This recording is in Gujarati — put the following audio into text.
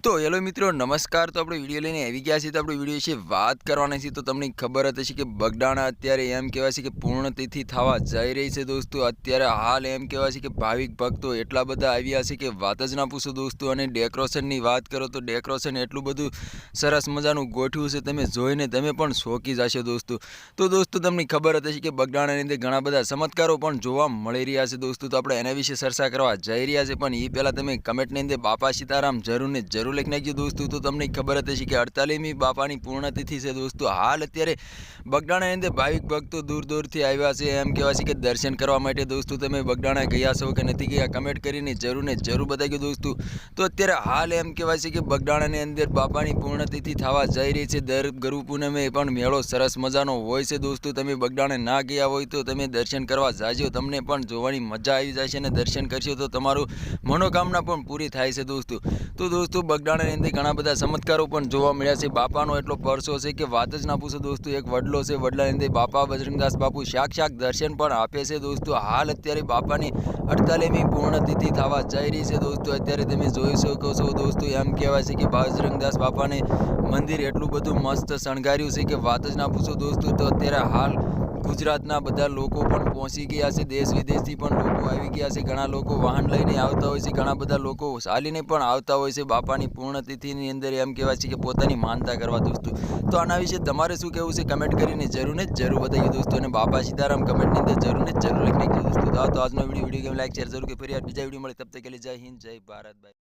તો હેલો મિત્રો નમસ્કાર। તો આપણે વિડીયો લઈને આવી ગયા છીએ। તો આપણે વિડીયો વિશે વાત કરવાના છીએ। તો તમને ખબર જ હશે કે બગડાણા અત્યારે એમ કહેવાય છે કે પૂર્ણતિથિ થવા જઈ રહી છે દોસ્તો। અત્યારે હાલ એમ કહેવાય છે કે ભાવિક ભક્તો એટલા બધા આવ્યા છે કે વાત જ ના પૂછો દોસ્તો। અને ડેકોરેશનની વાત કરો તો ડેકોરેશન એટલું બધું સરસ મજાનું ગોઠવ્યું છે, તમે જોઈને તમે પણ શોકી જશો દોસ્તો। તો દોસ્તો તમને ખબર જ હશે કે બગડાણાની અંદર ઘણા બધા ચમત્કારો પણ જોવા મળી રહ્યા છે દોસ્તો। તો આપણે એના વિશે ચર્ચા કરવા જઈ રહ્યા છે, પણ એ પહેલાં તમે કમેન્ટની અંદર બાપા સીતારામ જરૂર ને જરૂર લખી નાખજો દોસ્તો। તો તમને ખબર જ હશે કે 48મી બાપાની પૂર્ણતિથિ છે દોસ્તો। હાલ અત્યારે બગડાણાની અંદર ભાવિક ભક્તો દૂર દૂરથી આવ્યા છે, એમ કહેવાય છે કે દર્શન કરવા માટે દોસ્તો। તમે બગડાણા ગયા છો કે નથી ગયા કમેન્ટ કરીને જરૂર ને જરૂર બતાવજો દોસ્તો। તો અત્યારે હાલ એમ કહેવાય છે કે બગડાણાની અંદર બાપાની પૂર્ણતિથિ થવા જઈ રહી છે। દર ગુરુ પૂનમે પણ મેળો સરસ મજાનો હોય છે દોસ્તો। તમે બગડાણે ના ગયા હોય તો તમે દર્શન કરવા જાજો, તમને પણ જોવાની મજા આવી જશે અને દર્શન કરશો તો તમારું મનોકામના પણ પૂરી થાય છે દોસ્તો। તો દોસ્તો બગડાણાની અંદર ઘણા બધા ચમત્કારો પણ જોવા મળ્યા છે। બાપાનો એટલો પરસો છે કે વાત જ ના પૂછો દોસ્તો। એક વડલો છે, વડલાની અંદર બાપા બજરંગદાસ બાપુ સાક્ષાત દર્શન પણ આપે છે દોસ્તો। હાલ અત્યારે બાપાની 48મી પૂર્ણતિથિ થવા જઈ રહી છે દોસ્તો। અત્યારે તમે જોઈ શકો છો દોસ્તો, એમ કહેવાય છે કે બજરંગદાસ બાપાને મંદિર એટલું બધું મસ્ત શણગાર્યું છે કે વાત જ ના પૂછો દોસ્તો। તો અત્યારે હાલ ગુજરાતના બધા લોકો પણ પહોંચી ગયા છે, દેશ વિદેશથી પણ લોકો આવી ગયા છે। ઘણા લોકો વાહન લઈને આવતા હોય છે, ઘણા બધા લોકો ચાલીને પણ આવતા હોય છે બાપાની પૂર્ણતિથિની અંદર, એમ કહેવાય છે કે પોતાની માનતા કરવા દોસ્તો। તો આના વિશે તમારે શું કહેવું છે કમેન્ટ કરીને જરૂર ને જરૂર બતાવી દોસ્તો। અને બાપા સીતારામ કમેન્ટની અંદર જરૂર ને જરૂર લખી નાખજો દોસ્તો। તો આજનો વિડીયો ગેમ લાઈક શેર જરૂર કે ફરી બીજા વિડીયો મળે, તબ તક કે લીએ જય હિન્દ જય ભારત ભાઈ।